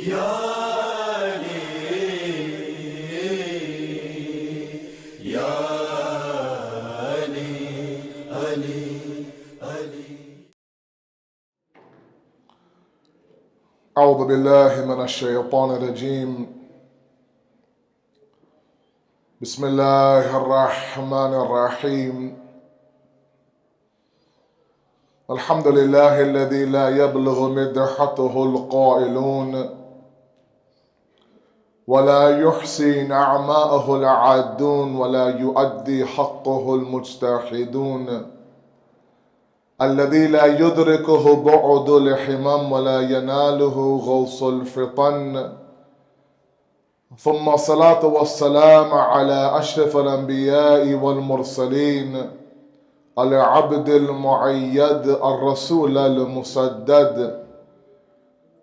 Ya Ali, Ya Ali, Ali, Ali. أعوذ بالله من الشيطان الرجيم. بسم الله الرحمن الرحيم. الحمد لله الذي لا يبلغ مدحته القائلون ولا يحصي نعماءه العادون ولا يؤدي حقه المجتهدون، الذي لا يدركه بعد الحمم ولا يناله غوص الفطن، ثم الصلاة والسلام على أشرف الأنبياء والمرسلين، العبد المعيد الرسول المسدد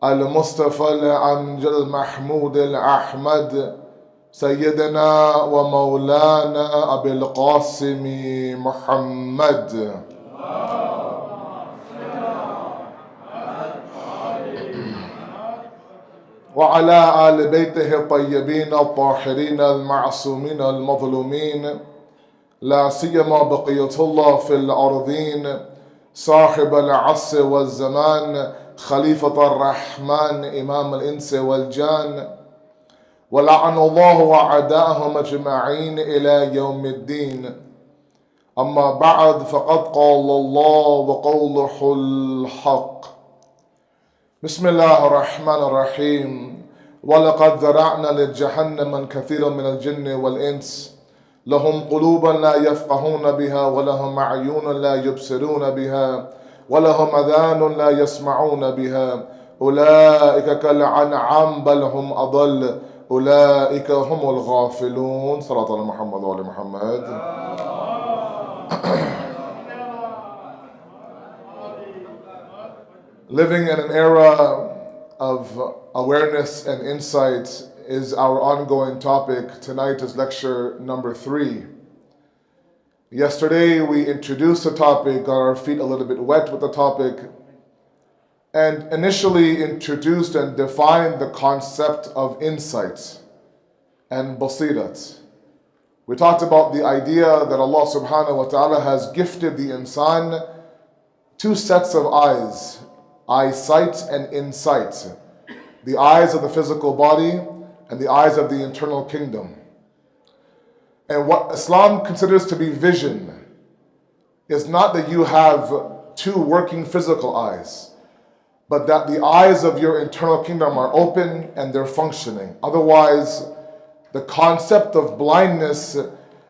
المصطفى الأمجد المحمود الأحمد، سيدنا ومولانا أبي القاسم محمد. وعلى آل بيته الطيبين الطاهرين المعصومين المظلومين، لا سيما بقية الله في الأرضين، صاحب العصر والزمان، خليفة الرحمن، إمام الإنس والجان، ولعن الله وأعداءهم أجمعين إلى يوم الدين. أما بعد، فقد قال الله وقوله الحق. بسم الله الرحمن الرحيم. ولقد ذرعنا لجهنم كثيرا من الجن والإنس، لهم قلوبا لا يفقهون بها ولهم أعين لا يبصرون بها ولهم أذان لا يسمعون بها، أولئك كالأنعام بل هم أضل، أولئك هم الغافلون. صلاة على محمد وعلى محمد. Living in an era of awareness and insight is our ongoing topic. Tonight is lecture number 3. Yesterday we introduced the topic, got our feet a little bit wet with the topic, and initially introduced and defined the concept of insight and basirat. We talked about the idea that Allah subhanahu wa ta'ala has gifted the insan 2 sets of eyes, eyesight and insight. The eyes of the physical body and the eyes of the internal kingdom. And what Islam considers to be vision is not that you have 2 working physical eyes, but that the eyes of your internal kingdom are open and they're functioning. Otherwise, the concept of blindness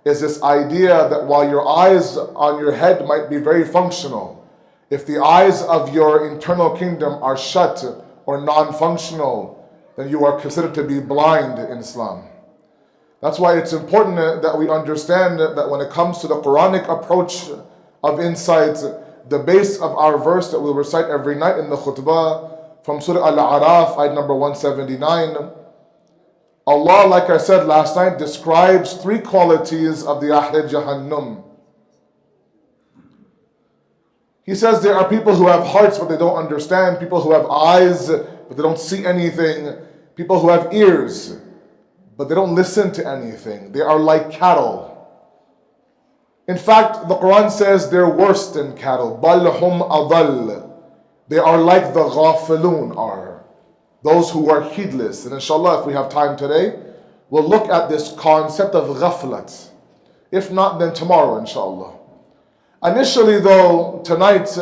is this idea that while your eyes on your head might be very functional, if the eyes of your internal kingdom are shut or non-functional, then you are considered to be blind in Islam. That's why it's important that we understand that when it comes to the Quranic approach of insight, the base of our verse that we'll recite every night in the khutbah from Surah Al-A'raf, ayat number 179, Allah, like I said last night, describes 3 qualities of the Ahl Jahannam. He says there are people who have hearts but they don't understand, people who have eyes but they don't see anything, people who have ears but they don't listen to anything. They are like cattle. In fact, the Quran says they're worse than cattle. Bal hum adal. They are like the ghafilun are, those who are heedless. And inshallah, if we have time today, we'll look at this concept of ghaflat. If not, then tomorrow, inshallah. Initially though, tonight,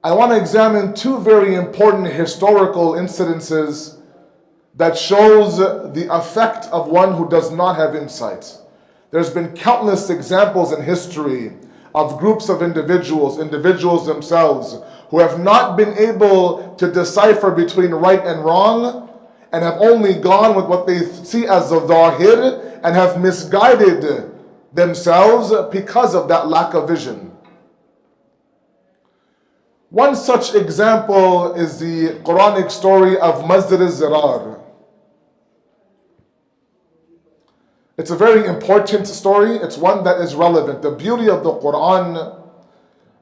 I want to examine 2 very important historical incidences that shows the effect of one who does not have insight. There's been countless examples in history of groups of individuals themselves, who have not been able to decipher between right and wrong, and have only gone with what they see as the dhahir, and have misguided themselves because of that lack of vision. One such example is the Quranic story of Masjid-e-Ali. It's a very important story. It's one that is relevant. The beauty of the Quran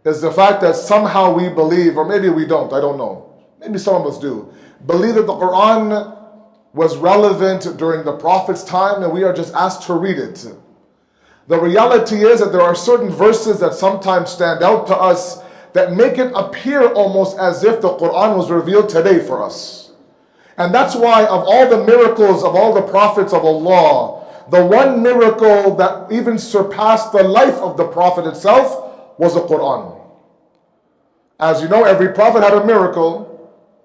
is the fact that somehow we believe, or maybe we don't, I don't know. Maybe some of us do. believe that the Quran was relevant during the Prophet's time and we are just asked to read it. The reality is that there are certain verses that sometimes stand out to us that make it appear almost as if the Quran was revealed today for us. And that's why of all the miracles of all the prophets of Allah, the one miracle that even surpassed the life of the Prophet itself was the Quran. As you know, every prophet had a miracle.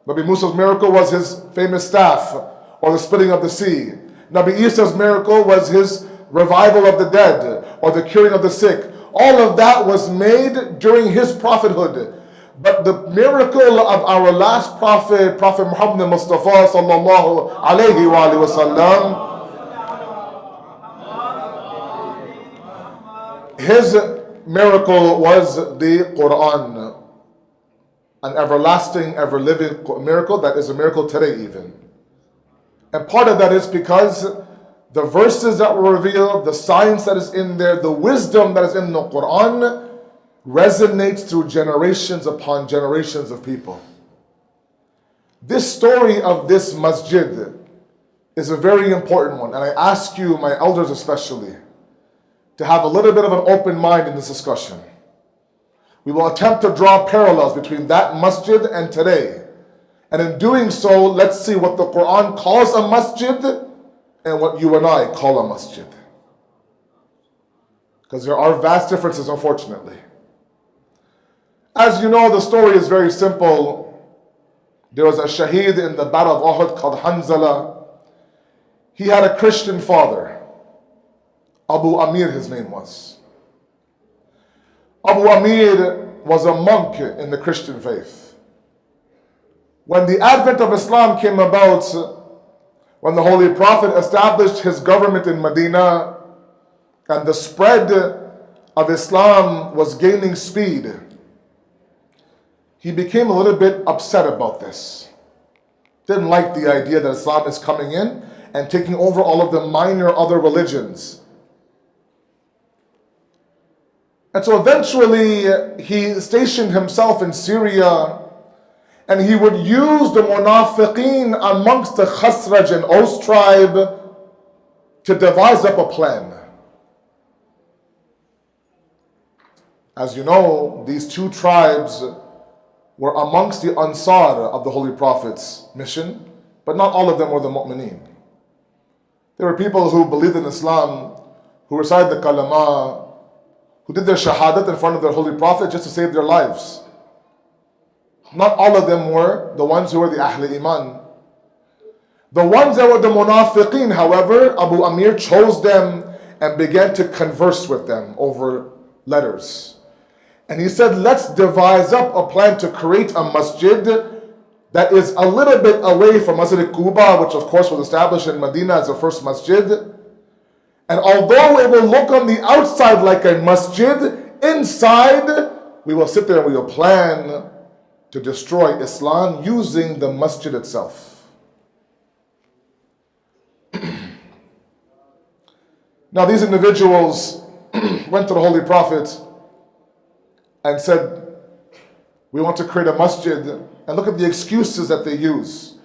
Nabi Musa's miracle was his famous staff, or the splitting of the sea. Nabi Isa's miracle was his revival of the dead, or the curing of the sick. All of that was made during his prophethood. But the miracle of our last prophet, Prophet Muhammad Mustafa sallallahu alayhi wa sallam, his miracle was the Quran. An everlasting, ever-living miracle that is a miracle today even. And part of that is because the verses that were revealed, the science that is in there, the wisdom that is in the Quran resonates through generations upon generations of people. This story of this masjid is a very important one, and I ask you, my elders especially, to have a little bit of an open mind in this discussion. We will attempt to draw parallels between that masjid and today. And in doing so, let's see what the Quran calls a masjid and what you and I call a masjid. Because there are vast differences, unfortunately. As you know, the story is very simple. There was a shaheed in the Battle of Uhud called Hanzala. He had a Christian father. Abu Amir, his name was. Abu Amir was a monk in the Christian faith. When the advent of Islam came about, when the Holy Prophet established his government in Medina, and the spread of Islam was gaining speed, he became a little bit upset about this. Didn't like the idea that Islam is coming in and taking over all of the minor other religions. And so eventually he stationed himself in Syria, and he would use the munafiqeen amongst the Khazraj and Aus tribe to devise up a plan. As you know, these two tribes were amongst the Ansar of the Holy Prophet's mission, but not all of them were the Mu'mineen. There were people who believed in Islam, who recited the kalama, who did their shahadat in front of their Holy Prophet just to save their lives. Not all of them were the ones who were the Ahl Iman. The ones that were the munafiqeen, however, Abu Amir chose them and began to converse with them over letters. And he said, let's devise up a plan to create a masjid that is a little bit away from Masjid-e-Ali, which of course was established in Medina as the first masjid. And although it will look on the outside like a masjid, inside we will sit there and we will plan to destroy Islam using the masjid itself. Now these individuals went to the Holy Prophet and said, we want to create a masjid, and look at the excuses that they use.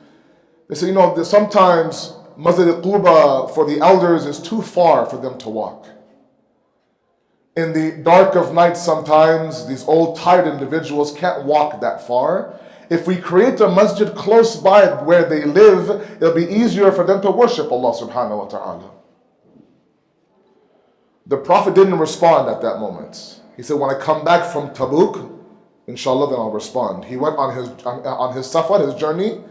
They say, sometimes Masjid-e-Ali for the elders is too far for them to walk. In the dark of night sometimes, these old tired individuals can't walk that far. If we create a masjid close by where they live, it'll be easier for them to worship Allah subhanahu wa ta'ala. The Prophet didn't respond at that moment. He said, when I come back from Tabuk, inshallah, then I'll respond. He went on his safar, his journey.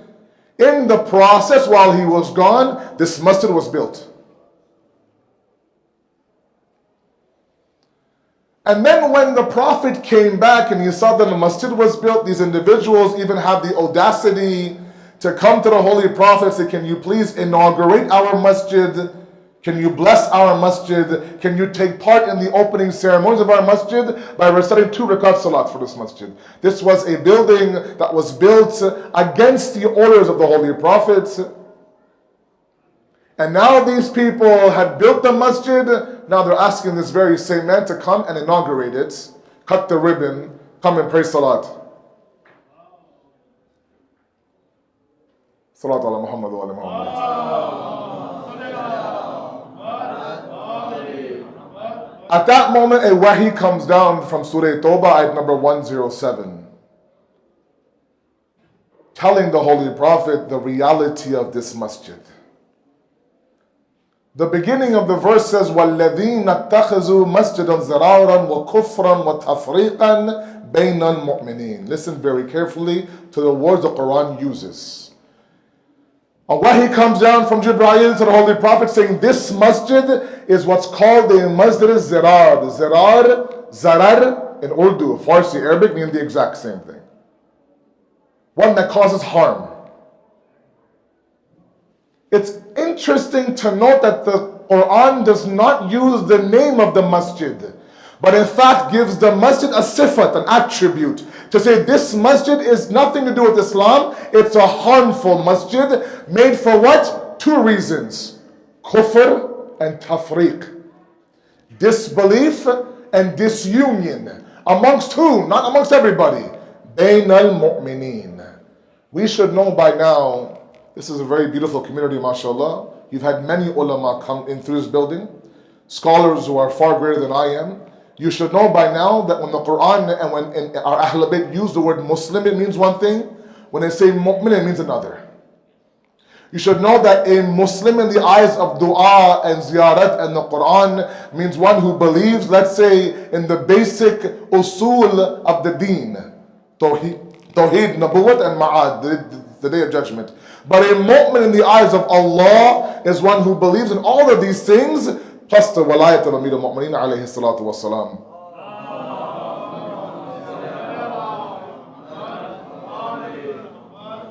In the process, while he was gone, this masjid was built. And then when the Prophet came back and he saw that the masjid was built, these individuals even had the audacity to come to the Holy Prophet and say, can you please inaugurate our masjid? Can you bless our masjid? Can you take part in the opening ceremonies of our masjid by reciting 2 rakat salat for this masjid? This was a building that was built against the orders of the Holy Prophet. And now these people had built the masjid. Now they're asking this very same man to come and inaugurate it, cut the ribbon, come and pray salat. Salat ala Muhammad wa ala Muhammad. At that moment, a wahi comes down from Surah Tawbah, ayat number 107, telling the Holy Prophet the reality of this masjid. The beginning of the verse says, وَالَّذِينَ اتَّخَذُوا مَسْجِدًا زِرَارًا وَكُفْرًا وَتَفْرِيقًا بَيْنَ الْمُؤْمِنِينَ. Listen very carefully to the words the Quran uses. A wahi comes down from Jibreel to the Holy Prophet saying this masjid is what's called the Masjid-e-Zirar. Zarar in Urdu, Farsi, Arabic mean the exact same thing. One that causes harm. It's interesting to note that the Quran does not use the name of the masjid, but in fact gives the masjid a sifat, an attribute, to say this masjid is nothing to do with Islam, it's a harmful masjid, made for what? Two reasons. Kufr and tafriq. Disbelief and disunion. Amongst whom? Not amongst everybody. Bayn al-mu'mineen. We should know by now, this is a very beautiful community, mashallah. You've had many ulama come in through this building, scholars who are far greater than I am. You should know by now that when the Quran and when our Ahlul Bayt use the word Muslim, it means one thing. When they say mu'min, it means another. You should know that a Muslim in the eyes of dua and ziyarat and the Quran means one who believes, let's say, in the basic usul of the deen. Tawheed, Nabuwat and Ma'ad, the day of judgment. But a mu'min in the eyes of Allah is one who believes in all of these things, plus the walayat of Amir al-Mu'mineen alayhi salatu wassalam.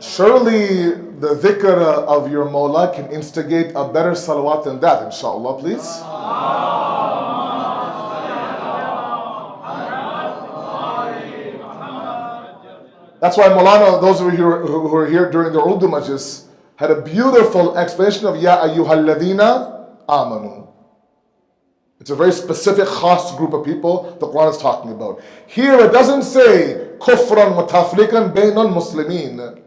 Surely the dhikr of your Mawla can instigate a better salawat than that, inshallah, please. That's why Maulana, those of you who are here during the Urdu Majlis, had a beautiful explanation of Ya ayyuhalladhina amanu. It's a very specific khas group of people the Quran is talking about. Here it doesn't say kufran wa tafriqan bainal muslimin.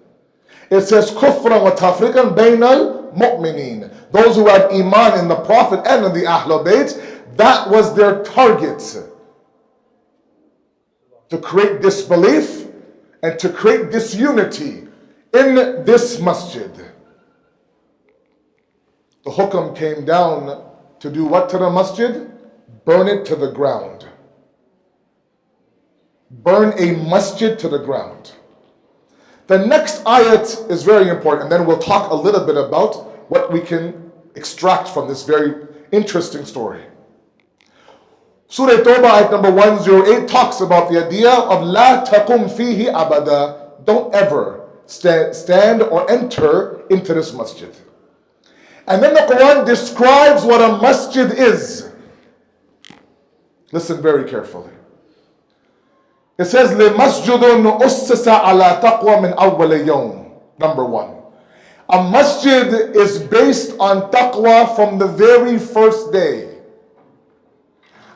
It says kufran wa tafriqan bainal mu'minin. Those who had iman in the Prophet and in the Ahlul Bayt, that was their target. To create disbelief and to create disunity in this masjid. The hukam came down to do what to the masjid? Burn it to the ground. Burn a masjid to the ground. The next ayat is very important, and then we'll talk a little bit about what we can extract from this very interesting story. Surah Tawbah ayat number 108 talks about the idea of La taqum fihi abada. Don't ever stand or enter into this masjid. And then the Quran describes what a masjid is. Listen very carefully. It says, لِمَسْجُدٌ أُسِّسَ عَلَى تَقْوَى مِنْ أَوَّلِ يَوْمٍ. Number one. A masjid is based on taqwa from the very first day.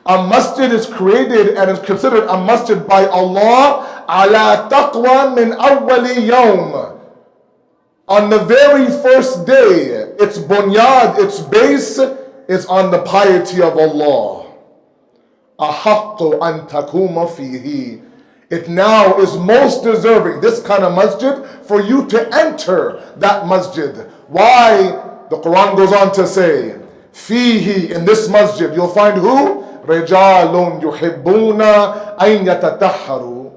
A masjid is created and is considered a masjid by Allah ala taqwa min awwali yawm. On the very first day, its bunyad, its base is on the piety of Allah. Ahaqqu an takuma fihi. It now is most deserving, this kind of masjid, for you to enter that masjid. Why? The Quran goes on to say, fihi, in this masjid, you'll find who? رِجَالٌ يُحِبُّونَ أَن يَتَطَهَّرُوا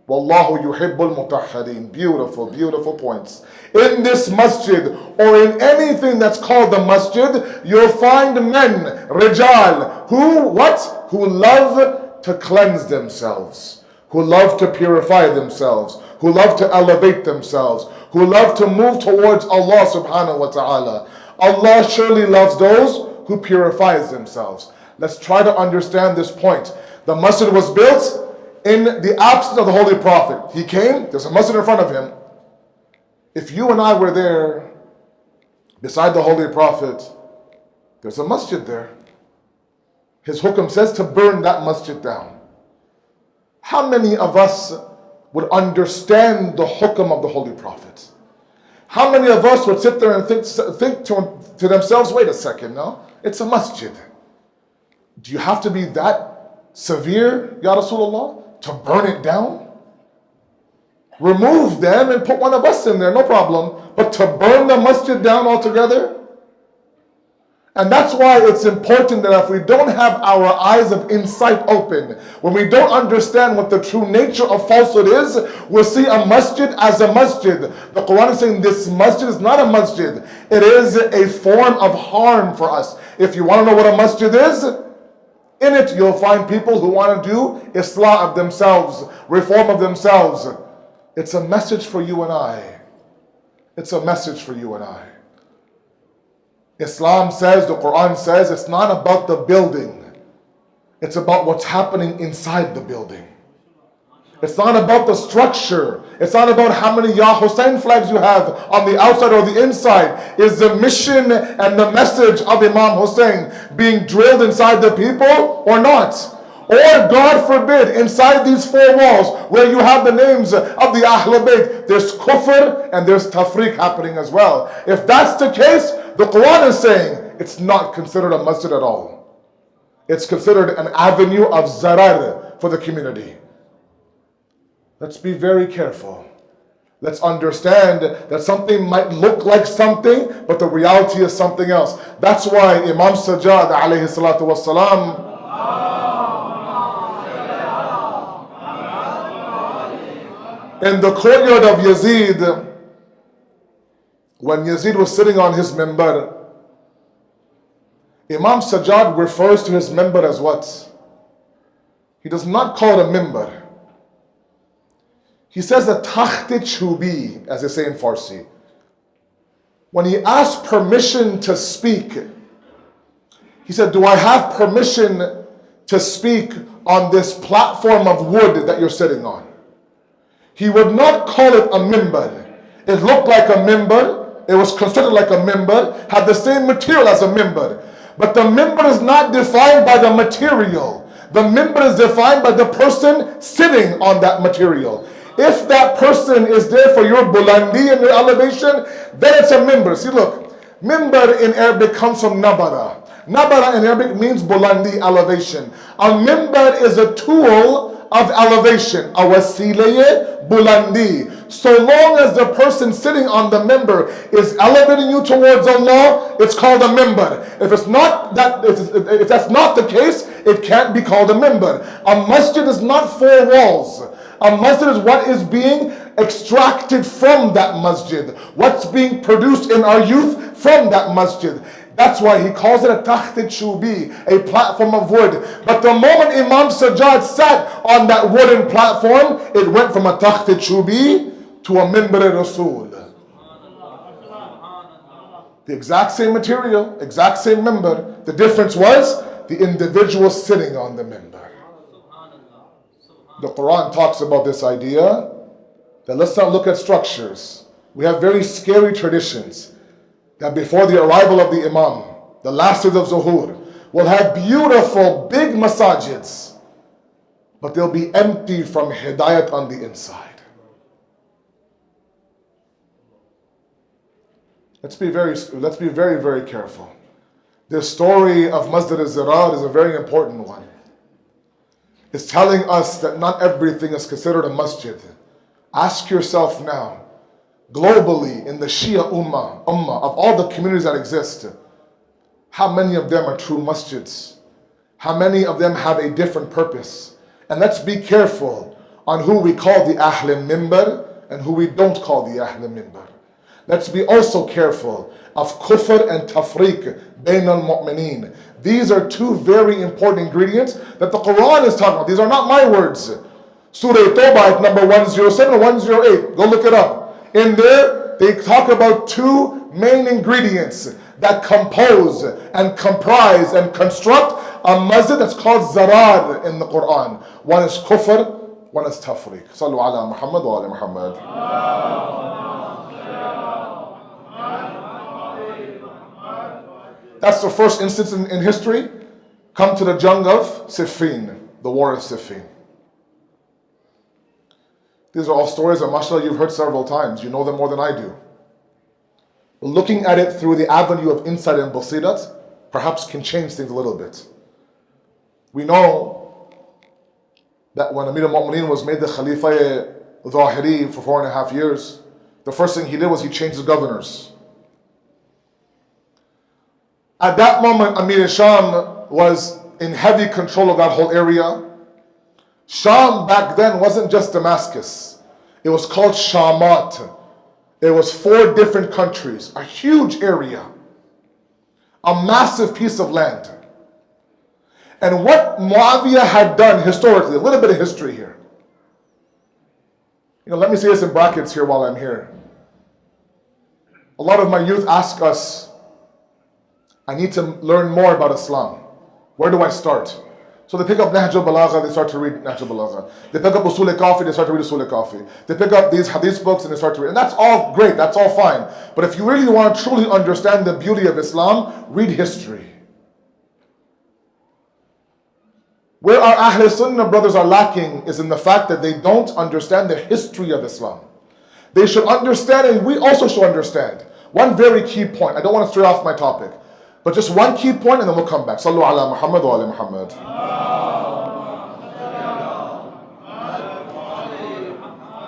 وَاللَّهُ يُحِبُّ الْمُطَهَّرِينَ. Beautiful, beautiful points. In this masjid, or in anything that's called the masjid, you'll find men, rijal, who, what? Who love to cleanse themselves, who love to purify themselves, who love to elevate themselves, who love to move towards Allah subhanahu wa ta'ala. Allah surely loves those who purifies themselves. Let's try to understand this point. The masjid was built in the absence of the Holy Prophet. He came, there's a masjid in front of him. If you and I were there, beside the Holy Prophet, there's a masjid there. His hukam says to burn that masjid down. How many of us would understand the hukam of the Holy Prophet? How many of us would sit there and think to themselves, wait a second, no, it's a masjid. Do you have to be that severe, Ya Rasulullah, to burn it down? Remove them and put one of us in there, no problem. But to burn the masjid down altogether? And that's why it's important that if we don't have our eyes of insight open, when we don't understand what the true nature of falsehood is, we'll see a masjid as a masjid. The Quran is saying this masjid is not a masjid. It is a form of harm for us. If you want to know what a masjid is, in it you'll find people who want to do islah of themselves, reform of themselves. It's a message for you and I. It's a message for you and I. Islam says, the Quran says, it's not about the building. It's about what's happening inside the building. It's not about the structure. It's not about how many Ya Hussein flags you have on the outside or the inside. Is the mission and the message of Imam Hussein being drilled inside the people or not? Or, God forbid, inside these four walls where you have the names of the Ahlul Bayt, there's kufr and there's tafriq happening as well. If that's the case, the Quran is saying it's not considered a masjid at all. It's considered an avenue of zarar for the community. Let's be very careful. Let's understand that something might look like something, but the reality is something else. That's why Imam Sajjad alayhi salatu wassalam, in the courtyard of Yazid, when Yazid was sitting on his minbar, Imam Sajjad refers to his minbar as what? He does not call it a minbar. He says a takht-e-chubi, as they say in Farsi. When he asked permission to speak, he said, do I have permission to speak on this platform of wood that you're sitting on? He would not call it a minbar. It looked like a minbar. It was constructed like a minbar, had the same material as a minbar. But the minbar is not defined by the material. The minbar is defined by the person sitting on that material. If that person is there for your bulandi and your elevation, then it's a minbar. See, look, minbar in Arabic comes from nabara. Nabara in Arabic means bulandi, elevation. A minbar is a tool of elevation, a wasilaye bulandi. So long as the person sitting on the minbar is elevating you towards Allah, it's called a minbar. If it's not that, if that's not the case, it can't be called a minbar. A masjid is not four walls. A masjid is what is being extracted from that masjid, what's being produced in our youth from that masjid. That's why he calls it a takht-e-chubi, a platform of wood. But the moment Imam Sajjad sat on that wooden platform, it went from a takht-e-chubi to a minbar-e-Rasul. The exact same material, exact same minbar. The difference was the individual sitting on the minbar. The Quran talks about this idea that let's not look at structures. We have very scary traditions that before the arrival of the Imam, the last days of Zuhur, will have beautiful big masajids, but they'll be empty from hidayat on the inside. Let's be very, very careful. This story of Masjid-e-Ali is a very important one. It's telling us that not everything is considered a masjid. Ask yourself now, globally in the Shia Ummah, of all the communities that exist, how many of them are true masjids? How many of them have a different purpose? And let's be careful on who we call the Ahl Minbar and who we don't call the Ahl Minbar. Let's be also careful of kufr and tafriq bayn al-mu'mineen. These are two very important ingredients that the Quran is talking about. These are not my words. Surah Tawbah, number 107 and 108. Go look it up. In there, they talk about two main ingredients that compose and comprise and construct a masjid that's called zarar in the Quran. One is kufr, one is tafriq. Sallu ala Muhammad wa ala Muhammad. That's the first instance in history. Come to the jung of Siffin, the war of Siffin. These are all stories that, mashallah, you've heard several times. You know them more than I do. looking at it through the avenue of insight and basirat perhaps can change things a little bit. We know that when Amir al-Mu'mineen was made the Khalifa Zahiri for 4.5 years, the first thing he did was he changed the governors. At that moment, Amir Sham was in heavy control of that whole area. Sham back then wasn't just Damascus. It was called Shamat. It was 4 different countries, a huge area, a massive piece of land. And what Muawiyah had done historically, a little bit of history here. Let me say this in brackets here while I'm here. A lot of my youth ask us, I need to learn more about Islam. Where do I start? So they pick up Nahj al-Balagha, they start to read Nahj al-Balagha. They pick up Usul al-Kafi, they start to read Usul al-Kafi. They pick up these hadith books and they start to read. And that's all great, that's all fine. But if you really want to truly understand the beauty of Islam, read history. Where our Ahl Sunnah brothers are lacking is in the fact that they don't understand the history of Islam. They should understand, and we also should understand, one very key point. I don't want to stray off my topic, but just one key point and then we'll come back. Sallu ala Muhammad wa ala Muhammad.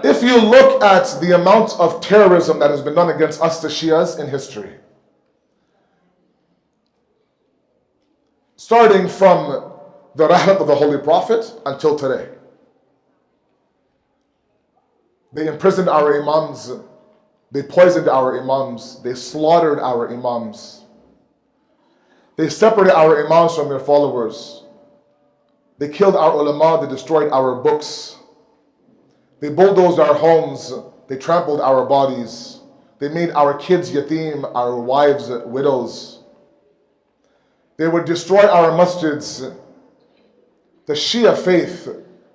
If you look at the amount of terrorism that has been done against us, the Shias, in history, starting from the Rahlat of the Holy Prophet until today, they imprisoned our Imams, they poisoned our Imams, they slaughtered our Imams, they separated our Imams from their followers, they killed our ulama, they destroyed our books, they bulldozed our homes, they trampled our bodies, they made our kids yatim, our wives widows, they would destroy our masjids. The Shia faith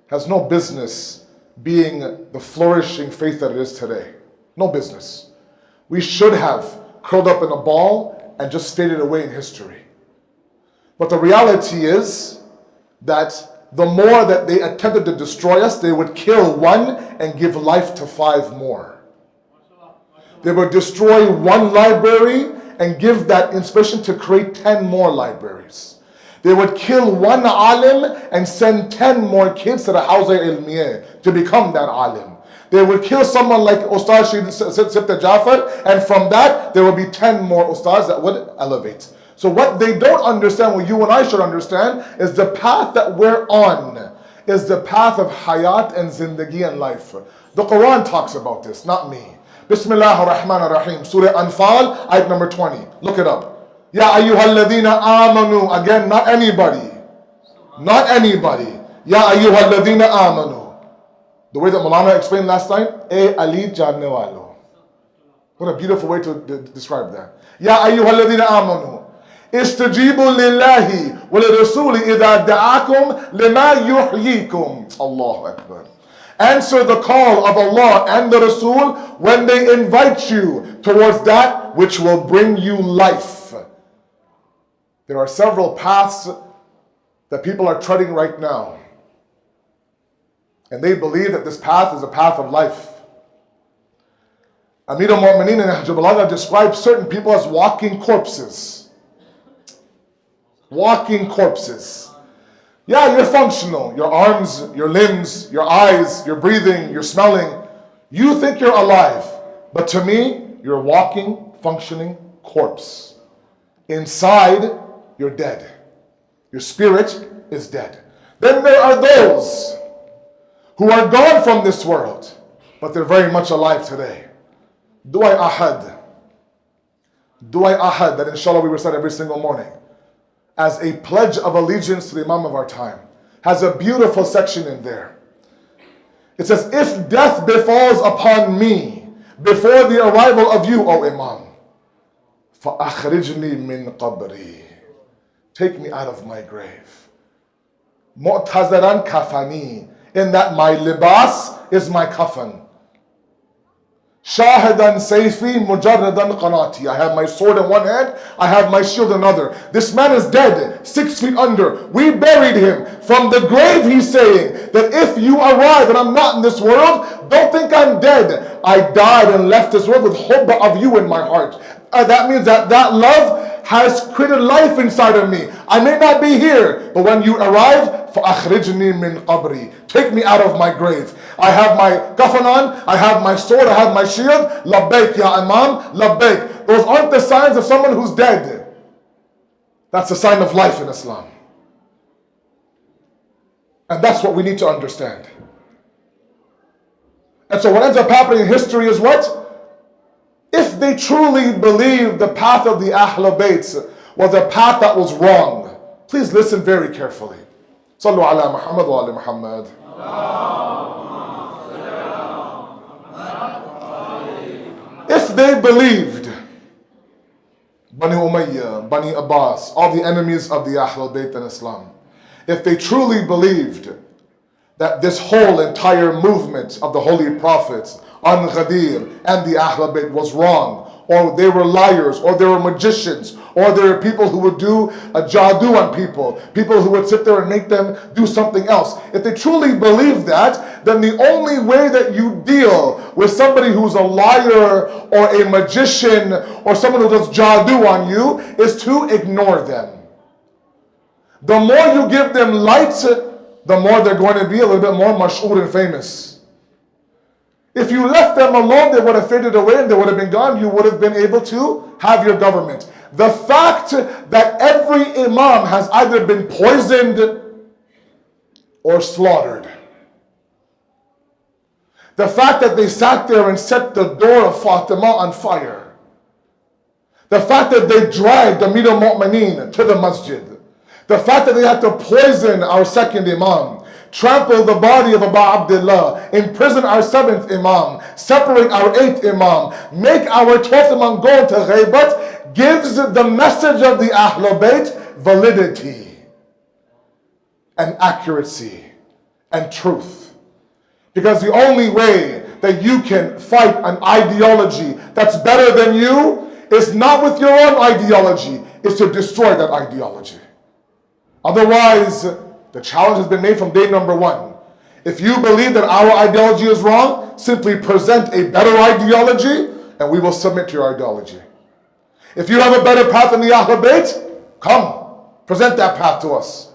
has no business being the flourishing faith that it is today. No business. We should have curled up in a ball and just faded away in history. But the reality is that the more that they attempted to destroy us, they would kill 1 and give life to 5 more. They would destroy 1 library and give that inspiration to create 10 more libraries. They would kill 1 alim and send 10 more kids to the Hawza Ilmiyah to become that alim. They would kill someone like Ustaz Asad Jafri, and from that there would be 10 more Ustaz that would elevate. So what they don't understand, what you and I should understand, is the path that we're on is the path of hayat and zindagi and life. The Quran talks about this, not me. Bismillah ar-Rahman ar-Rahim, Surah Anfal, ayat number 20. Look it up. Ya ayyuhalladhina amanu. Again, not anybody. Not anybody. Ya ayyuhalladhina amanu. The way that Maulana explained last night, Ali janne walo. What a beautiful way to describe that. Ya ayyuhalladhina amanu. Istajibu lillahi wa lirasuli idha da'akum lima yuhyikum. Allahu Akbar. Answer the call of Allah and the Rasul when they invite you towards that which will bring you life. There are several paths that people are treading right now. And they believe that this path is a path of life. Amir al-Mu'mineen and Nahj al-Balagha describes certain people as walking corpses. Walking corpses. Yeah, you're functional. Your arms, your limbs, your eyes, your breathing, your smelling. You think you're alive. But to me, you're a walking, functioning corpse. Inside, you're dead. Your spirit is dead. Then there are those who are gone from this world, but they're very much alive today. Du'a Ahad. Du'a Ahad, that inshallah we recite every single morning, as a pledge of allegiance to the Imam of our time, has a beautiful section in there. It says, if death befalls upon me before the arrival of you, O Imam, فَأَخْرِجْنِي مِنْ قَبْرِي. Take me out of my grave. Mu'tazaran kafani. In that my libas is my kafan. Shahidan sayfi mujarradan qanati. I have my sword in one hand, I have my shield in another. This man is dead, 6 feet under. We buried him. From the grave he's saying that if you arrive and I'm not in this world, don't think I'm dead. I died and left this world with hubba of you in my heart. That means that love has created life inside of me. I may not be here, but when you arrive, فَأَخْرِجْنِي مِنْ قَبْرِي, take me out of my grave. I have my kafan on, I have my sword, I have my shield. Labbaik ya Imam, labbaik. Those aren't the signs of someone who's dead. That's a sign of life in Islam. And that's what we need to understand. And so what ends up happening in history is what? If they truly believed the path of the Ahlul Bayt was a path that was wrong, please listen very carefully. Sallu ala Muhammad wa ali Muhammad. If they believed, Bani Umayyah, Bani Abbas, all the enemies of the Ahlul Bayt in Islam, if they truly believed that this whole entire movement of the Holy Prophets on Ghadir and the Ahlul Bayt was wrong, or they were liars, or they were magicians, or there are people who would do a jadoo on people who would sit there and make them do something else. If they truly believe that, then the only way that you deal with somebody who's a liar or a magician or someone who does jadoo on you is to ignore them. The more you give them light, the more they're going to be a little bit more mash'ur and famous. If you left them alone, they would have faded away and they would have been gone. You would have been able to have your government. The fact that every imam has either been poisoned or slaughtered. The fact that they sat there and set the door of Fatima on fire. The fact that they dragged Amir al-Mu'mineen to the masjid. The fact that they had to poison our second imam, trample the body of Abu Abdullah, imprison our seventh imam, separate our eighth imam, make our 12th imam go into ghaybat, gives the message of the Ahlul Bayt validity and accuracy and truth. Because the only way that you can fight an ideology that's better than you is not with your own ideology, is to destroy that ideology. Otherwise, the challenge has been made from day number one. If you believe that our ideology is wrong, simply present a better ideology and we will submit to your ideology. If you have a better path than the Ahlul Bayt, come, present that path to us.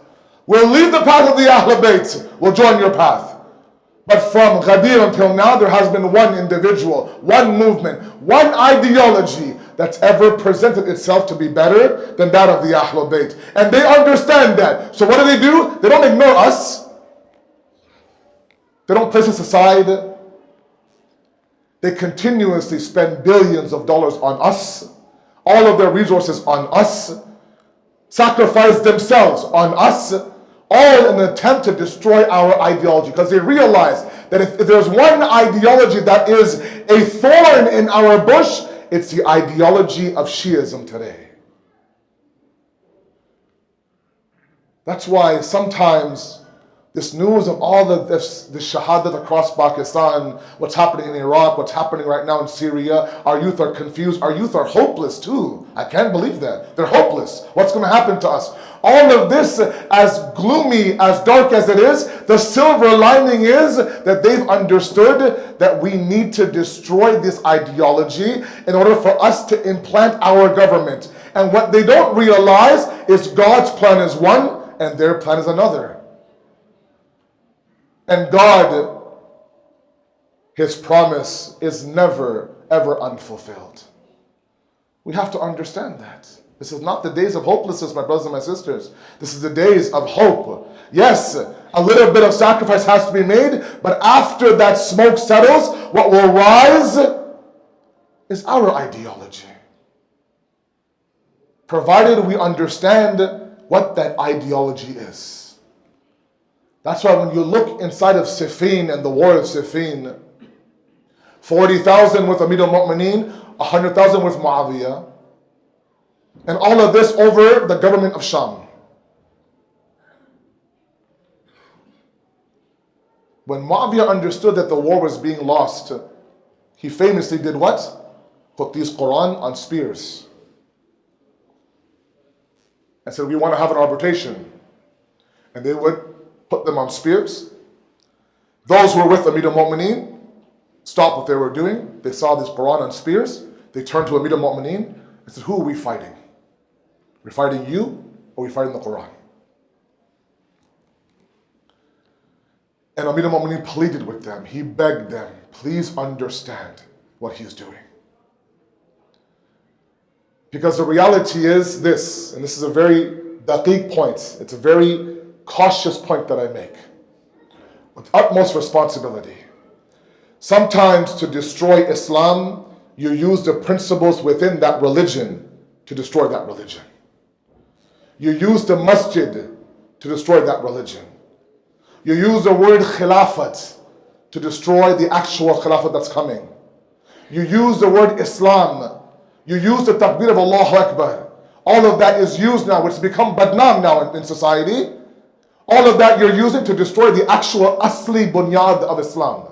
We'll leave the path of the Ahlul Bayt, we'll join your path. But from Ghadir until now, there has been one individual, one movement, one ideology that's ever presented itself to be better than that of the Ahlul Bayt. And they understand that. So what do? They don't ignore us. They don't place us aside. They continuously spend billions of dollars on us, all of their resources on us, sacrifice themselves on us, all in an attempt to destroy our ideology. Because they realize that if there's one ideology that is a thorn in our bush, it's the ideology of Shiism today. That's why sometimes this news of all the shahadat across Pakistan, what's happening in Iraq, what's happening right now in Syria, our youth are confused, our youth are hopeless too. I can't believe that. They're hopeless. What's going to happen to us? All of this, as gloomy, as dark as it is, the silver lining is that they've understood that we need to destroy this ideology in order for us to implant our government. And what they don't realize is God's plan is one and their plan is another. And God, His promise is never, ever unfulfilled. We have to understand that. This is not the days of hopelessness, my brothers and my sisters. This is the days of hope. Yes, a little bit of sacrifice has to be made, but after that smoke settles, what will rise is our ideology. Provided we understand what that ideology is. That's why when you look inside of Siffin and the war of Siffin, 40,000 with Amir al-Mu'mineen, 100,000 with Muawiyah, and all of this over the government of Sham. When Muawiyah understood that the war was being lost, he famously did what? Put these Quran on spears. And said, we want to have an arbitration. And they would put them on spears. Those who were with Amir al-Mu'mineen stopped what they were doing. They saw this Quran on spears. They turned to Amir al-Mu'mineen He said, who are we fighting? We're fighting you, or we're fighting the Quran? And Amir al-Mu'mineen pleaded with them. He begged them, please understand what he's doing. Because the reality is this, and this is a very daqiq point. It's a very cautious point that I make. With utmost responsibility. Sometimes to destroy Islam, you use the principles within that religion to destroy that religion. You use the masjid to destroy that religion. You use the word khilafat to destroy the actual khilafat that's coming. You use the word Islam. You use the takbir of Allahu Akbar. All of that is used now, which has become badnam now in society. All of that you're using to destroy the actual asli bunyad of Islam.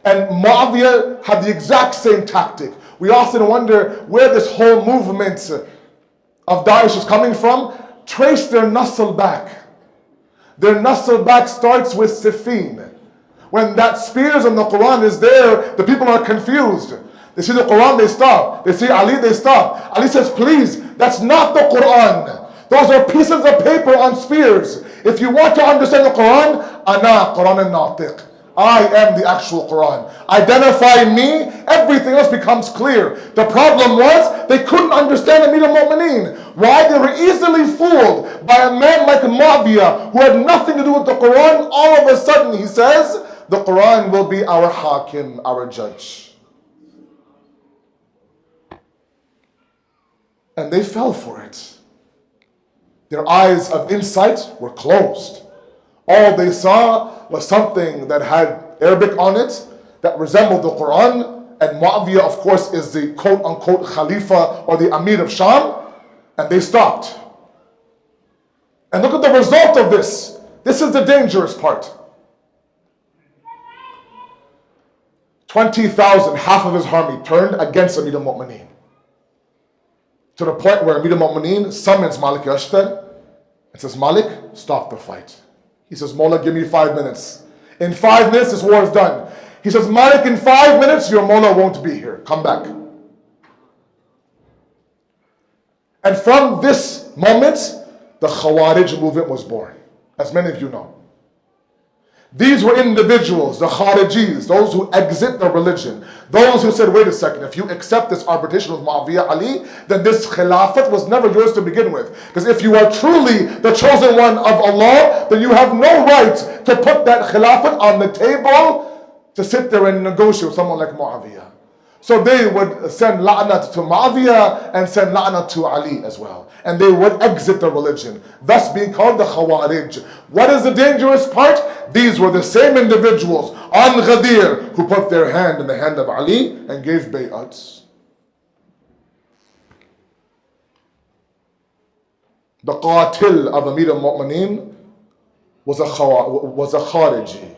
And Muawiyah had the exact same tactic. We often wonder where this whole movement of Daesh is coming from. Trace their nasl back. Their nasl back starts with Siffin. When that spears in the Quran is there, the people are confused. They see the Quran, they stop. They see Ali, they stop. Ali says, please, that's not the Quran. Those are pieces of paper on spears. If you want to understand the Quran, Ana Quran al-Natiq. I am the actual Quran. Identify me, everything else becomes clear. The problem was, they couldn't understand Amir al-Mu'mineen. Why? They were easily fooled by a man like Muawiyah, who had nothing to do with the Quran. All of a sudden, he says, the Quran will be our hakim, our judge. And they fell for it. Their eyes of insight were closed. All they saw was something that had Arabic on it, that resembled the Quran, and Muawiyah, of course, is the quote-unquote Khalifa or the Amir of Sham, and they stopped. And look at the result of this. This is the dangerous part. 20,000, half of his army, turned against Amir al-Mu'mineen. To the point where Amir al-Mu'mineen summons Malik Ashtar and says, Malik, stop the fight. He says, Mawla, give me 5 minutes. In 5 minutes, this war is done. He says, Malik, in 5 minutes, your Mawla won't be here. Come back. And from this moment, the Khawarij movement was born, as many of you know. These were individuals, the Kharijis, those who exit the religion. Those who said, wait a second, if you accept this arbitration with Muawiyah Ali, then this khilafat was never yours to begin with. Because if you are truly the chosen one of Allah, then you have no right to put that khilafat on the table to sit there and negotiate with someone like Muawiyah. So they would send la'nat to Muawiyah and send la'nat to Ali as well. And they would exit the religion, thus being called the Khawarij. What is the dangerous part? These were the same individuals on Ghadir who put their hand in the hand of Ali and gave bay'ats. The qatil of Amir al-Mu'mineen was a Khariji.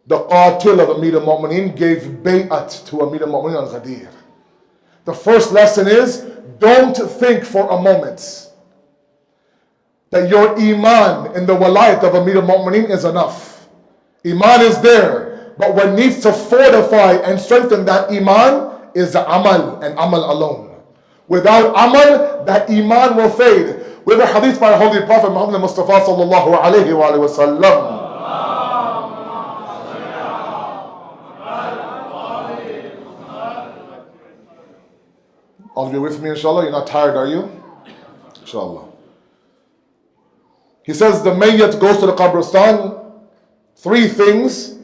The qatil of Amir al-Mu'mineen gave bay'at to Amir al-Mu'mineen on Ghadir. The first lesson is, don't think for a moment that your iman in the walayat of Amir al-Mu'mineen is enough. Iman is there, but what needs to fortify and strengthen that iman is the amal, and amal alone. Without amal, that iman will fade. We have a hadith by Holy Prophet Muhammad Mustafa sallallahu alayhi wa sallam. All of you with me, inshallah? You're not tired, are you? Inshallah. He says the mayyat goes to the qabristan. 3 things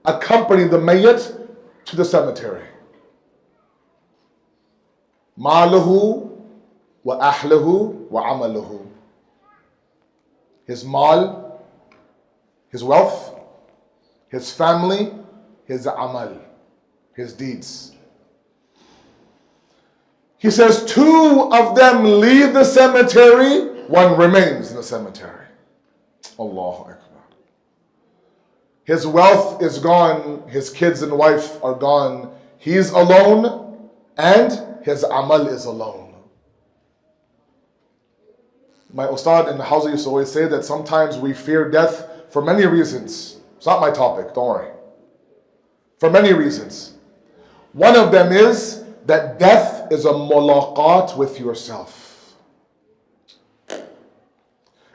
accompany the mayyat to the cemetery. Maluhu wa ahluhu wa amaluhu. His mal, his wealth, his family, his amal, his deeds. He says 2 of them leave the cemetery, 1 remains in the cemetery. Allahu Akbar. His wealth is gone, his kids and wife are gone, he's alone, and his amal is alone. My ustad in the house used to always say that sometimes we fear death for many reasons. It's not my topic, don't worry. For many reasons. One of them is that death death is a mulaqat with yourself.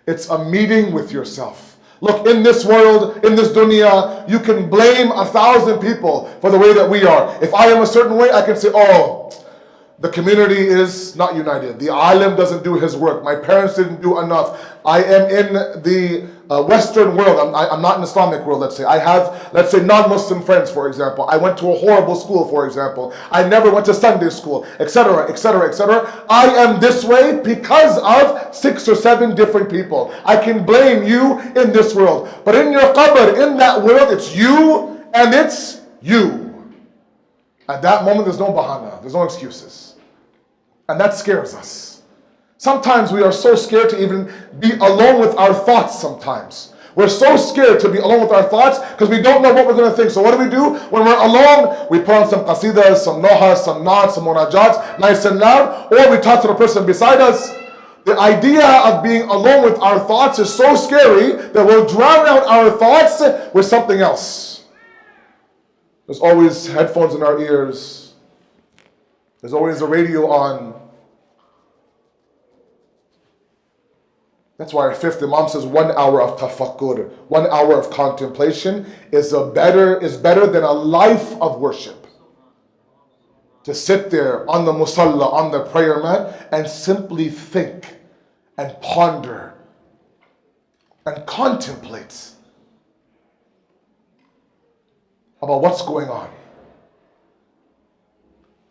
It's a meeting with yourself. Look, in this world, in this dunya, you can blame 1,000 people for the way that we are. If I am a certain way, I can say, oh, the community is not united. The alim doesn't do his work. My parents didn't do enough. I am in the Western world. I'm not in Islamic world, let's say. I have, let's say, non-Muslim friends, for example. I went to a horrible school, for example. I never went to Sunday school, etc., etc., etc. I am this way because of 6 or 7 different people. I can blame you in this world. But in your qabr, in that world, it's you and it's you. At that moment, there's no bahana. There's no excuses. And that scares us. Sometimes we are so scared to even be alone with our thoughts sometimes. We're so scared to be alone with our thoughts because we don't know what we're going to think. So what do? When we're alone, we put on some qasidas, some nohas, some naats, some munajats, nice and loud, or we talk to the person beside us. The idea of being alone with our thoughts is so scary that we'll drown out our thoughts with something else. There's always headphones in our ears. There's always the radio on. That's why our 5th Imam says 1 hour of tafakkur, 1 hour of contemplation is better than a life of worship. To sit there on the musalla, on the prayer mat, and simply think and ponder and contemplate about what's going on.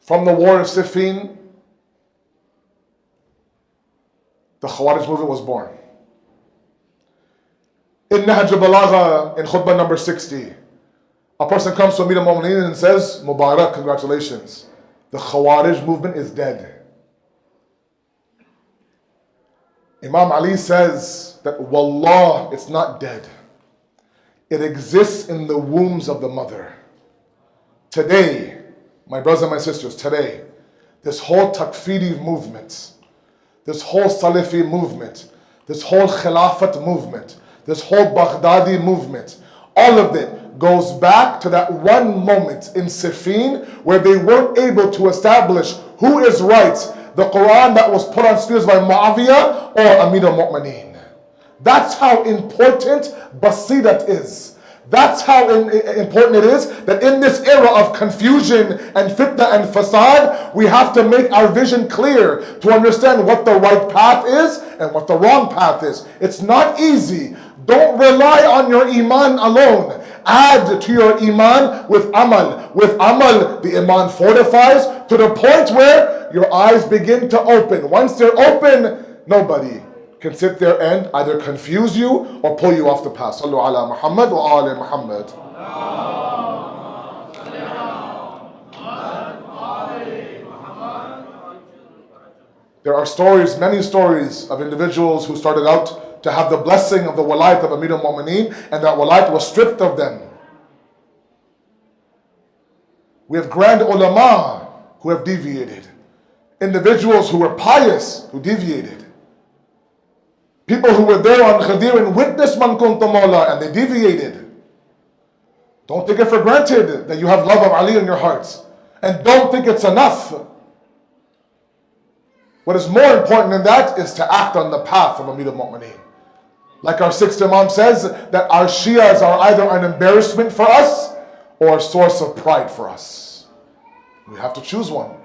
From the war of Siffin, the Khawarij movement was born. In Nahj al-Balagha, in khutbah number 60, a person comes to Amir al-Mu'mineen and says, Mubarak, congratulations. The Khawarij movement is dead. Imam Ali says that, Wallah, it's not dead. It exists in the wombs of the mother. Today, my brothers and my sisters, today, this whole Takfiri movement, this whole Salafi movement, this whole Khilafat movement, this whole Baghdadi movement, all of it goes back to that one moment in Siffin where they weren't able to establish who is right, the Quran that was put on spears by Muawiyah or Amir al-Mu'mineen. That's how important Basirat is. That's how important it is that in this era of confusion and fitna and fasad, we have to make our vision clear to understand what the right path is and what the wrong path is. It's not easy. Don't rely on your iman alone. Add to your iman with amal. With amal, the iman fortifies to the point where your eyes begin to open. Once they're open, nobody can sit there and either confuse you or pull you off the path. Sallu ala Muhammad wa ali Muhammad. There are stories, many stories of individuals who started out to have the blessing of the walayat of Amir al-Mu'mineen, and that walayat was stripped of them. We have grand ulama who have deviated. Individuals who were pious who deviated. People who were there on Ghadir and witnessed Man Kunta Mawla and they deviated. Don't take it for granted that you have love of Ali in your hearts. And don't think it's enough. What is more important than that is to act on the path of Amir al-Mu'mineen. Like our 6th Imam says, that our Shias are either an embarrassment for us or a source of pride for us. We have to choose one.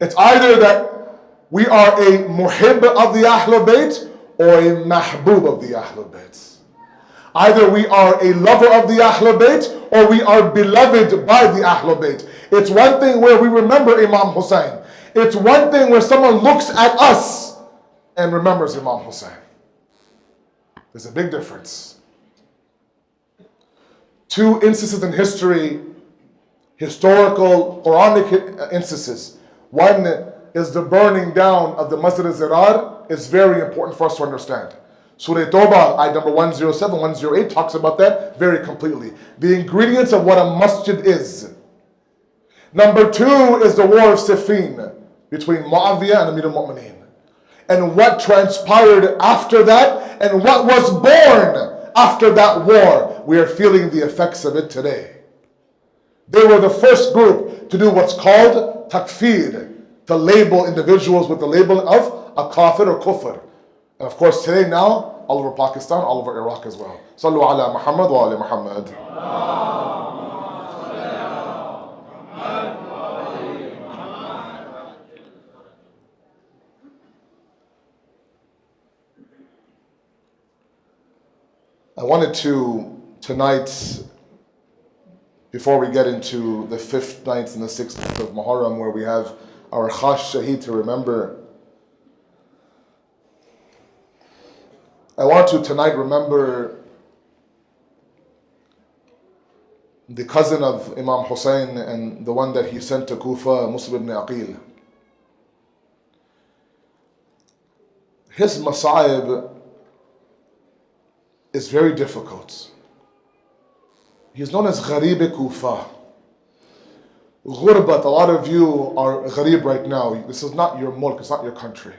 It's either that we are a muhib of the Ahlul Bayt or a mahbub of the Ahlul Bayt. Either we are a lover of the Ahlul Bayt or we are beloved by the Ahlul Bayt. It's one thing where we remember Imam Hussein. It's one thing where someone looks at us and remembers Imam Hussein. There's a big difference. 2 instances in history, historical Quranic instances. One is the burning down of the Masjid-e-Ali. Is very important for us to understand. Surah Tawbah, ayat number 107, 108 talks about that very completely. The ingredients of what a masjid is. Number 2 is the war of Siffin between Muawiyah and Amir al-Mu'mineen. And what transpired after that and what was born after that war. We are feeling the effects of it today. They were the first group to do what's called takfir, to label individuals with the label of a kafir or kufr. And of course today now, all over Pakistan, all over Iraq as well. Sallu ala Muhammad wa ali Muhammad. I wanted to, tonight, before we get into the 5th, 9th, and the 6th of Muharram, where we have our Khash Shaheed to remember, I want to tonight remember the cousin of Imam Hussein and the one that he sent to Kufa, Muslim ibn Aqil. His masa'ib is very difficult. He's known as Gharib Kufa. Ghurbat, a lot of you are Gharib right now. This is not your mulk, it's not your country.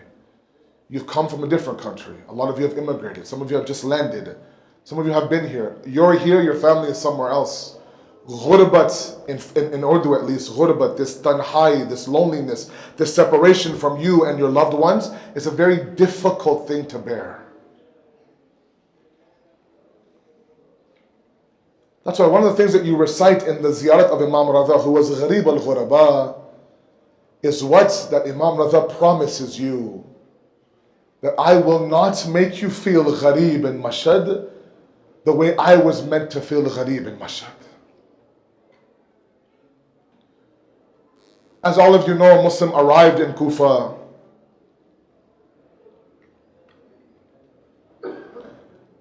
You've come from a different country. A lot of you have immigrated. Some of you have just landed. Some of you have been here. You're here, your family is somewhere else. Ghurbat, in Urdu at least, ghurbat, this tanhai, this loneliness, this separation from you and your loved ones is a very difficult thing to bear. That's why one of the things that you recite in the ziyarat of Imam Radha, who was Gharib al-Ghuraba, is what that Imam Radha promises you. That I will not make you feel Gharib in Mashhad the way I was meant to feel Gharib in Mashhad. As all of you know, a Muslim arrived in Kufa.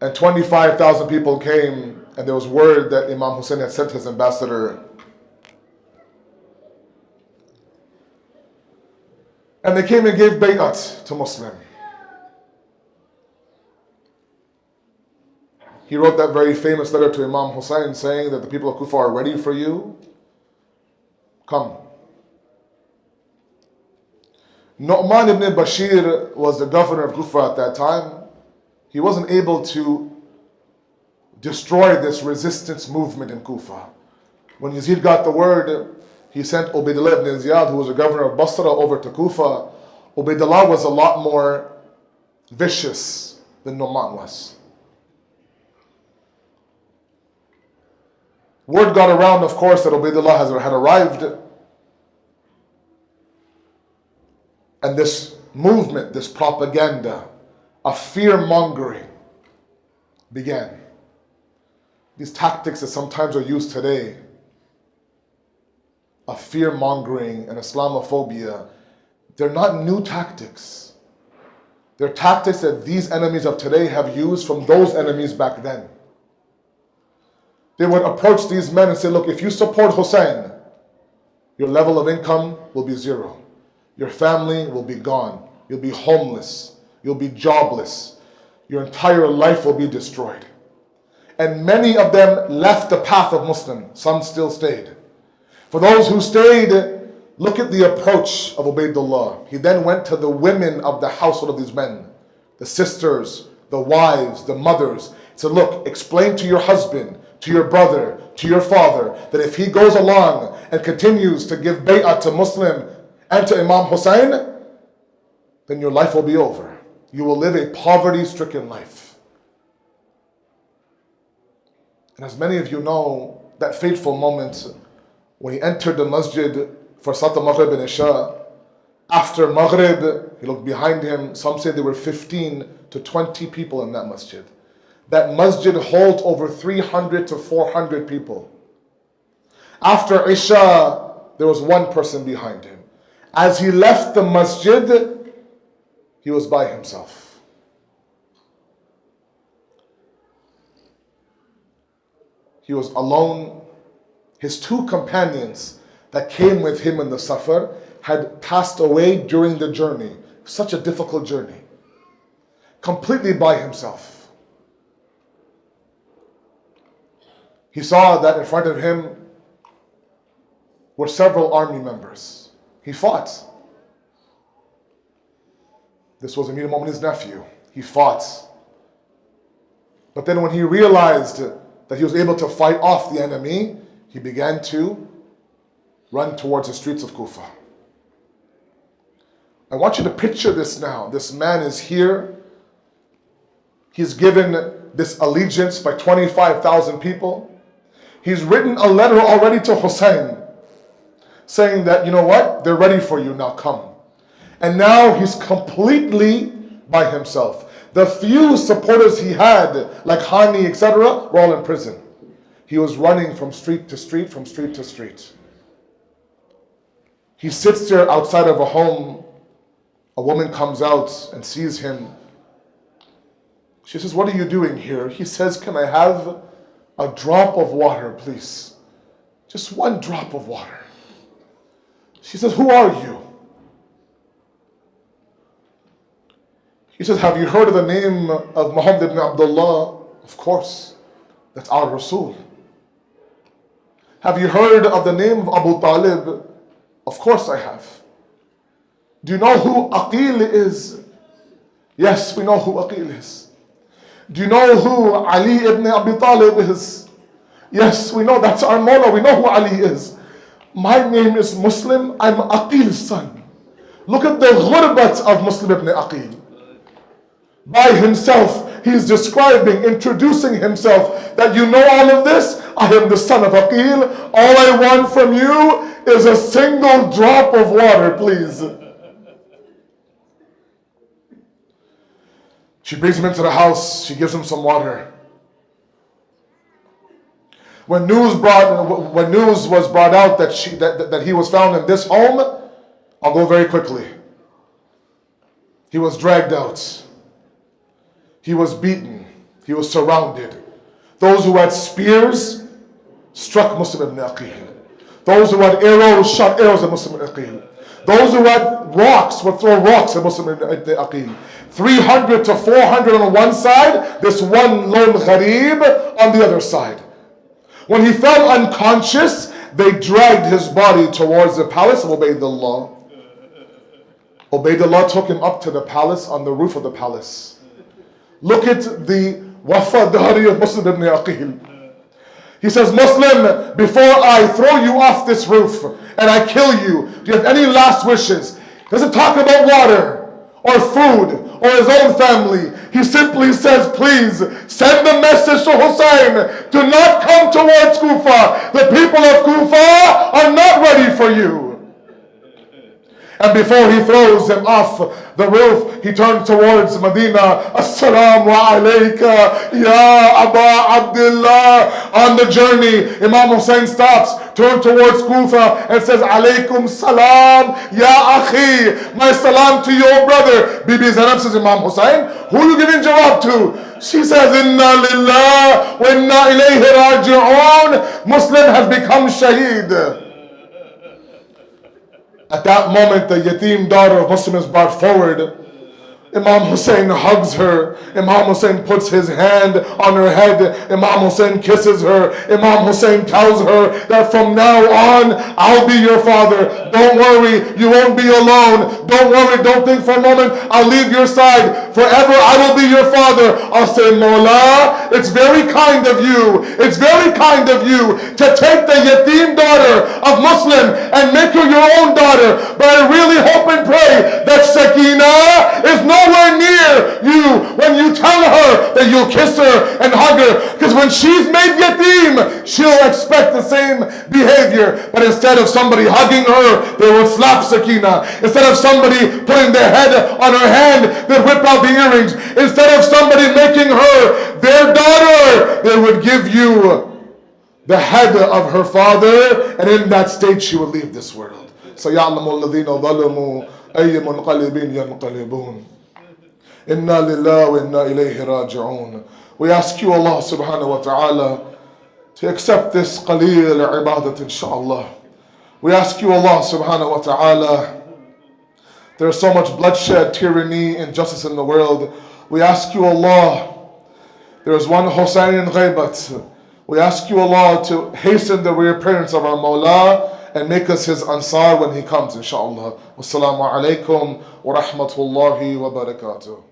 And 25,000 people came. And there was word that Imam Hussein had sent his ambassador. And they came and gave bay'at to Muslim. He wrote that very famous letter to Imam Hussein saying that the people of Kufa are ready for you. Come. Nu'man ibn Bashir was the governor of Kufa at that time. He wasn't able to destroy this resistance movement in Kufa. When Yazid got the word, he sent Ubaydullah ibn Ziyad, who was the governor of Basra, over to Kufa. Ubaydullah was a lot more vicious than Nu'man was. Word got around, of course, that Ubaydullah had arrived. And this movement, this propaganda of fear-mongering began. These tactics that sometimes are used today of fear-mongering and Islamophobia, they're not new tactics. They're tactics that these enemies of today have used from those enemies back then. They would approach these men and say, look, if you support Hussein, your level of income will be zero. Your family will be gone. You'll be homeless. You'll be jobless. Your entire life will be destroyed. And many of them left the path of Muslim. Some still stayed. For those who stayed, look at the approach of Ubaydullah. He then went to the women of the household of these men, the sisters, the wives, the mothers. He said, look, explain to your husband, to your brother, to your father, that if he goes along and continues to give bay'at to Muslim and to Imam Hussein, then your life will be over. You will live a poverty-stricken life. And as many of you know, that fateful moment when he entered the masjid for Salat al-Maghrib and Isha, after Maghrib, he looked behind him. Some say there were 15 to 20 people in that masjid. That masjid holds over 300 to 400 people. After Isha, there was one person behind him. As he left the masjid, he was by himself. He was alone. His two companions that came with him in the safar had passed away during the journey. Such a difficult journey. Completely by himself. He saw that in front of him were several army members. He fought. This was Amir al-Mu'minin's nephew. He fought. But then when he realized that he was able to fight off the enemy, he began to run towards the streets of Kufa. I want you to picture this now. This man is here. He's given this allegiance by 25,000 people. He's written a letter already to Hussein saying that, you know what, they're ready for you, now come. And now he's completely by himself. The few supporters he had, like Hani, etc., were all in prison. He was running from street to street, from street to street. He sits there outside of a home. A woman comes out and sees him. She says, what are you doing here? He says, can I have a drop of water, please? Just one drop of water. She says, who are you? He says, have you heard of the name of Muhammad ibn Abdullah? Of course, that's our Rasul. Have you heard of the name of Abu Talib? Of course I have. Do you know who Aqil is? Yes, we know who Aqil is. Do you know who Ali ibn Abi Talib is? Yes, we know that's our Maulana. We know who Ali is. My name is Muslim. I'm Aqil's son. Look at the ghurbat of Muslim ibn Aqil. By himself, he's describing, introducing himself, that you know all of this. I am the son of Aqil. All I want from you is a single drop of water, please. She brings him into the house. She gives him some water. When news was brought out that he was found in this home, I'll go very quickly. He was dragged out. He was beaten. He was surrounded. Those who had spears struck Muslim ibn Aqil. Those who had arrows shot arrows at Muslim ibn Aqil. Those who had rocks would throw rocks at Muslim ibn Aqil. 300 to 400 on one side, this one lone gharib on the other side. When he fell unconscious, they dragged his body towards the palace of Ubaydullah. Ubaydullah took him up to the palace, on the roof of the palace. Look at the wafadari of Muslim ibn Aqil. He says, Muslim, before I throw you off this roof and I kill you, do you have any last wishes? He doesn't talk about water or food or his own family. He simply says, please send the message to Hussein. Do not come towards Kufa. The people of Kufa are not ready for you. And before he throws him off the roof, he turns towards Medina. Assalamu alayka ya Aba Abdullah. On the journey, Imam Hussein stops, turns towards Kufa and says, Alaykum salam ya akhi. My salam to your brother. Bibi Zainab says, Imam Hussein, who are you giving jawab to? She says, Inna lillah wa inna ilayhi raji'un. Muslim has become shaheed. At that moment, the yatim daughter of Muslim is brought forward. Imam Hussein hugs her. Imam Hussein puts his hand on her head. Imam Hussein kisses her. Imam Hussein tells her that from now on, I'll be your father. Don't worry, you won't be alone. Don't worry, don't think for a moment, I'll leave your side. Forever I will be your father. I'll say, Maulana, it's very kind of you. It's very kind of you to take the yatim daughter of Muslim and make her your own daughter. But I really hope and pray that Sakina is nowhere near you when you tell her that you'll kiss her and hug her. Because when she's made yatim, she'll expect the same behavior. But instead of somebody hugging her, they will slap Sakina. Instead of somebody putting their head on her hand, they'd whip out the earrings. Instead of somebody making her their daughter, they would give you the head of her father, and in that state she would leave this world. سَيَعْلَمُ الَّذِينَ ظَلَمُوا أَيَّ مُنْقَلِبٍ يَنْقَلِبُونَ Inna lillah wa inna ilayhi raji'un. We ask you, Allah subhanahu wa ta'ala, to accept this qaleel ibadat, inshaAllah. We ask you, Allah subhanahu wa ta'ala, there is so much bloodshed, tyranny, injustice in the world. We ask you, Allah, there is one Hussein in Ghaibat. We ask you, Allah, to hasten the reappearance of our Mawla and make us his ansar when he comes, inshaAllah. Wassalamu alaikum wa rahmatullahi wa barakatuh.